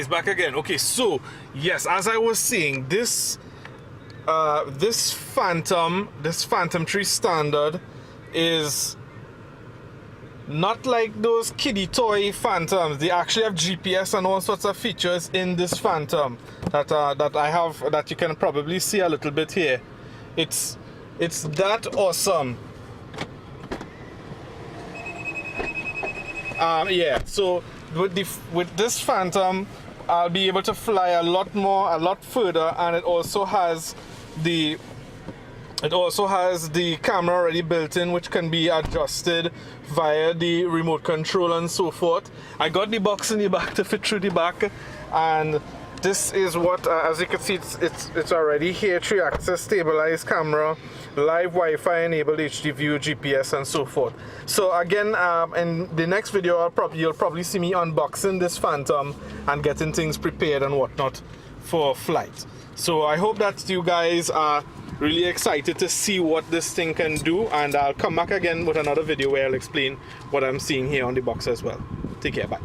guys, back again. Okay, so yes, as I was saying, this Phantom 3 standard is not like those kiddie toy Phantoms. They actually have GPS and all sorts of features in this Phantom that I have, that you can probably see a little bit here. It's that awesome. Yeah, so with this Phantom, I'll be able to fly a lot further, and it also has the camera already built in, which can be adjusted via the remote control and so forth. I got the box in the back to fit through the back, and this is what, as you can see, it's already here: 3-axis stabilized camera, live Wi-Fi enabled HD view, GPS, and so forth. So again, in the next video, you'll probably see me unboxing this Phantom and getting things prepared and whatnot for flight. So I hope that you guys are really excited to see what this thing can do, and I'll come back again with another video where I'll explain what I'm seeing here on the box as well. Take care, bye.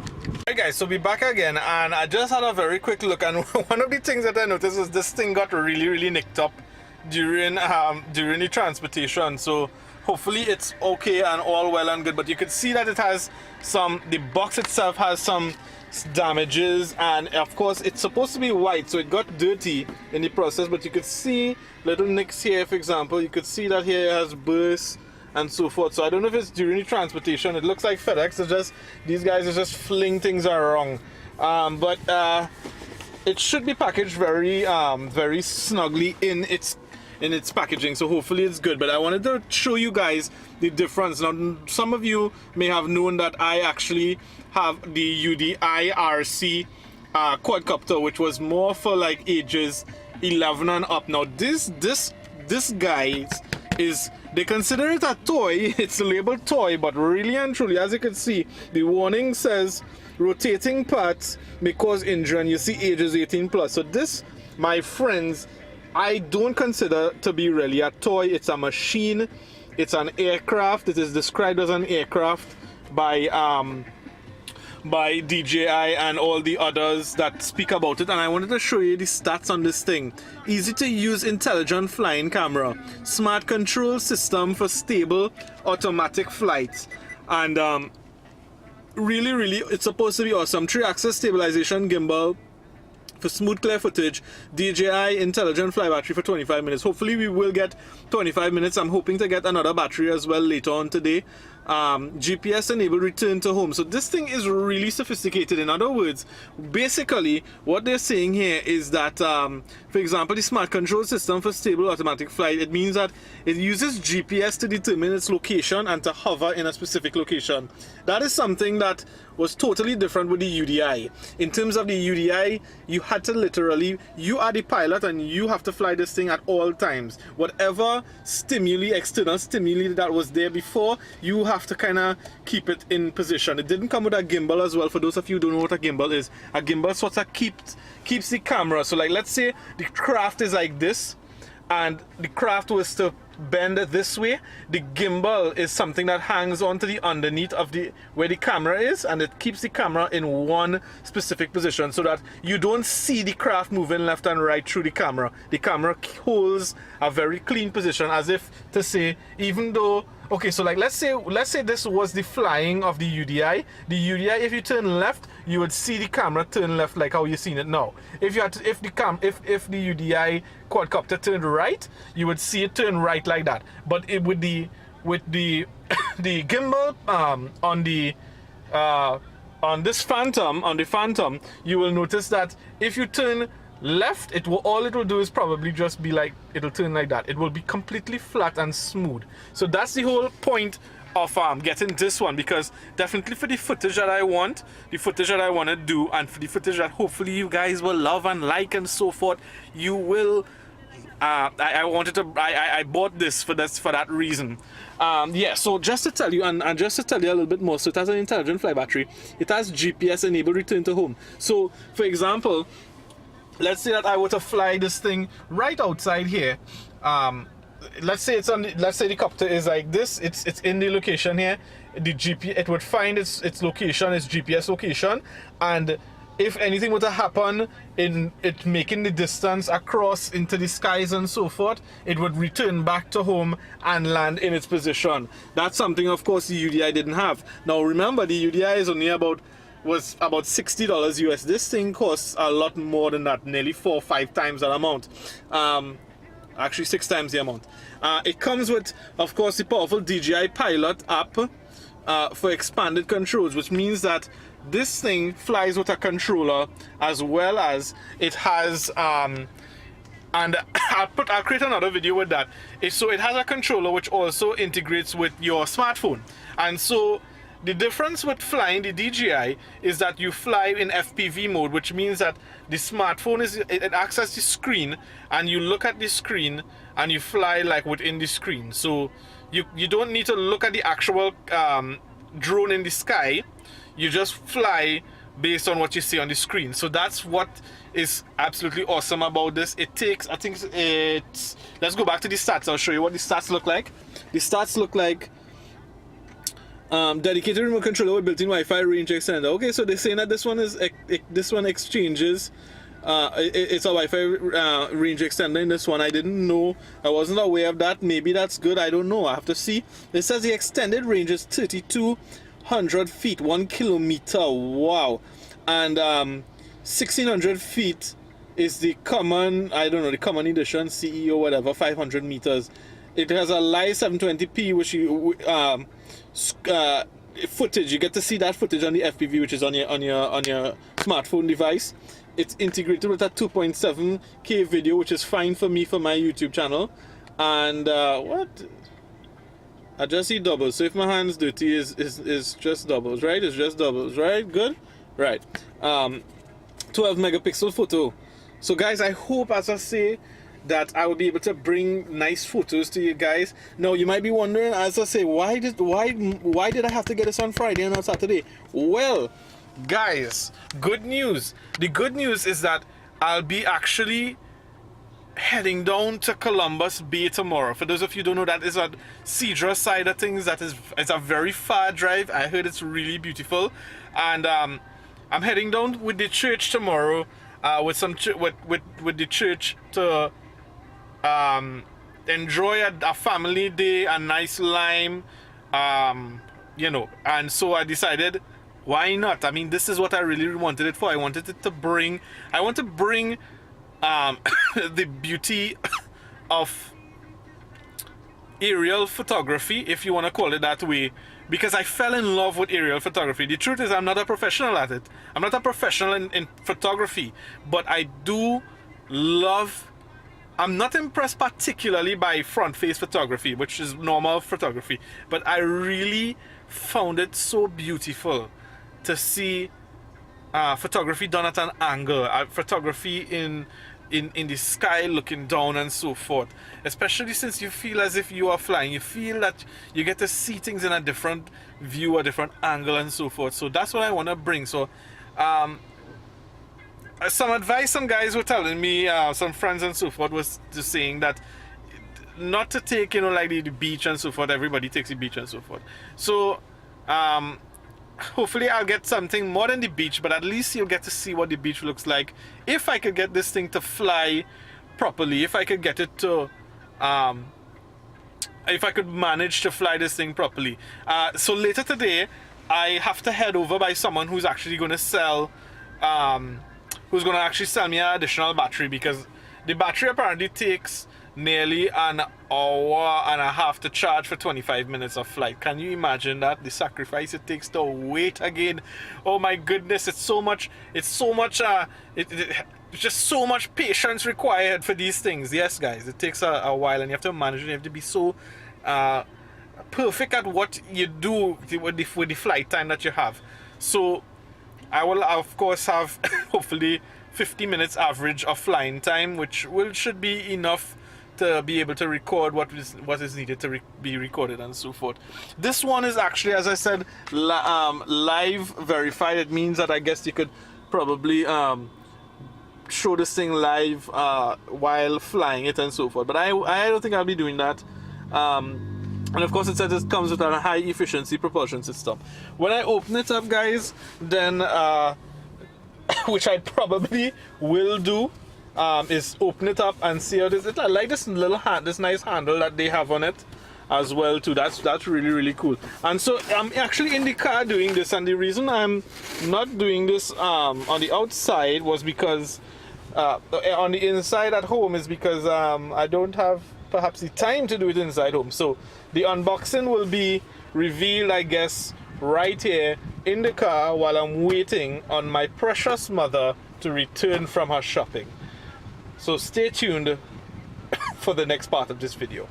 Alright guys, so we're back again, and I just had a very quick look, and one of the things that I noticed is this thing got really nicked up during the transportation. So hopefully it's okay and all well and good, but you can see that it has the box itself has some damages, and of course it's supposed to be white, so it got dirty in the process, but you could see little nicks here. For example, you could see that here it has bursts and so forth. So I don't know if it's during the transportation. It looks like FedEx is just, these guys are just fling things around, but it should be packaged very snugly in its packaging, so hopefully it's good. But I wanted to show you guys the difference. Now, some of you may have known that I actually have the Udi Rc Quadcopter, which was more for like ages 11 and up. Now this guys is, they consider it a toy. It's labeled toy, but really and truly, as you can see, the warning says rotating parts may cause injury, and you see ages 18 plus. So this, my friends, I don't consider to be really a toy. It's a machine. It's an aircraft. It is described as an aircraft by DJI and all the others that speak about it. And I wanted to show you the stats on this thing. Easy to use intelligent flying camera, smart control system for stable automatic flights, and really it's supposed to be awesome. 3-axis stabilization gimbal for smooth clear footage, DJI intelligent fly battery for 25 minutes. Hopefully we will get 25 minutes. I'm hoping to get another battery as well later on today. GPS enabled return to home. So this thing is really sophisticated. In other words, basically what they're saying here is that for example, the smart control system for stable automatic flight, it means that it uses GPS to determine its location and to hover in a specific location. That is something that was totally different with the UDI. In terms of the UDI, you had to literally, you are the pilot and you have to fly this thing at all times. Whatever stimuli, external stimuli that was there before, you have to kind of keep it in position. It didn't come with a gimbal as well. For those of you who don't know what a gimbal is, a gimbal sort of keeps the camera. So like, let's say the craft is like this, and the craft was to bend this way. The gimbal is something that hangs onto the underneath of where the camera is, and it keeps the camera in one specific position so that you don't see the craft moving left and right through the camera. The camera holds a very clean position, as if to say, even though, okay, so like let's say this was the flying of the UDI. The UDI, if you turn left, you would see the camera turn left like how you're seeing it now. If the UDI quadcopter turned right, you would see it turn right like that. But with the the gimbal on this Phantom, on the Phantom, you will notice that if you turn left, all it will do is probably just be like, it'll turn like that. It will be completely flat and smooth. So that's the whole point of getting this one, because definitely for the footage that I want, the footage that I want to do, and for the footage that hopefully you guys will love and like and so forth, you will I bought this for that reason. Yeah, so just to tell you, and just to tell you a little bit more, so it has an intelligent fly battery, it has GPS enabled return to home. So for example, let's say that I were to fly this thing right outside here. Let's say the copter is like this. It's in the location here. The GPS, it would find its location, its GPS location, and if anything were to happen in it making the distance across into the skies and so forth, it would return back to home and land in its position. That's something, of course, the UDI didn't have. Now remember, the UDI is only was about $60 US. This thing costs a lot more than that, nearly 4 or 5 times that amount. Actually 6 times the amount. It comes with, of course, the powerful DJI Pilot app for expanded controls, which means that this thing flies with a controller, as well as it has and I'll create another video with that. So it has a controller which also integrates with your smartphone. And so the difference with flying the DJI is that you fly in FPV mode, which means that the smartphone it acts as the screen, and you look at the screen and you fly like within the screen. So you don't need to look at the actual drone in the sky. You just fly based on what you see on the screen. So that's what is absolutely awesome about this. It takes, I think it's, let's go back to the stats. I'll show you what the stats look like. The stats look like dedicated remote controller with built-in Wi-Fi range extender. Okay, so they're saying that this one exchanges. It's a Wi-Fi range extender in this one. I didn't know. I wasn't aware of that. Maybe that's good. I don't know. I have to see. It says the extended range is 3,200 feet, 1 kilometer. Wow. And 1,600 feet is the common, I don't know, the common edition, CE or whatever, 500 meters. It has a live 720p, which you footage. You get to see that footage on the FPV, which is on your smartphone device. It's integrated with a 2.7K video, which is fine for me for my YouTube channel. And what? I just see doubles. So if my hand's dirty, is just doubles, right? It's just doubles, right? Good, right? 12 megapixel photo. So guys, I hope, as I say, that I will be able to bring nice photos to you guys. Now you might be wondering, as I say, why did I have to get this on Friday and not Saturday? Well, guys, good news. The good news is that I'll be actually heading down to Columbus Bay tomorrow. For those of you who don't know, that is a Cedar side of things. That is, it's a very far drive. I heard it's really beautiful, and I'm heading down with the church tomorrow, with the church to enjoy a family day, a nice lime, you know. And so I decided, why not? I mean, this is what I really wanted it for. I wanted it to bring, I want to bring the beauty of aerial photography, if you want to call it that way, because I fell in love with aerial photography. The truth is, I'm not a professional at it. I'm not a professional in photography, but I do love, I'm not impressed particularly by front-face photography, which is normal photography, but I really found it so beautiful to see photography done at an angle, photography in the sky looking down and so forth, especially since you feel as if you are flying. You feel that you get to see things in a different view, a different angle and so forth. So that's what I want to bring. So some advice some guys were telling me, some friends and so forth, was just saying that not to take, you know, like the beach and so forth. Everybody takes the beach and so forth. So hopefully I'll get something more than the beach, but at least you'll get to see what the beach looks like. If I could get this thing to fly properly, if I could get it to if I could manage to fly this thing properly. So later today I have to head over by someone who's actually going to sell who's going to actually sell me an additional battery, because the battery apparently takes nearly an hour and a half to charge for 25 minutes of flight. Can you imagine that? The sacrifice it takes to wait again. Oh my goodness, it's just so much patience required for these things. Yes guys, it takes a while, and you have to manage it. You have to be so perfect at what you do with the flight time that you have. So I will of course have hopefully 50 minutes average of flying time, which should be enough to be able to record what is needed to be recorded and so forth. This one is actually, as I said, live verified. It means that I guess you could probably show this thing live while flying it and so forth, but I don't think I'll be doing that. And of course it says it comes with a high efficiency propulsion system. When I open it up, guys, then which I probably will do, is open it up and see how it is. I like this little this nice handle that they have on it as well too. That's really, really cool. And so I'm actually in the car doing this, and the reason I'm not doing this on the outside was because on the inside at home is because I don't have perhaps the time to do it inside home. So the unboxing will be revealed, I guess, right here in the car while I'm waiting on my precious mother to return from her shopping. So stay tuned for the next part of this video.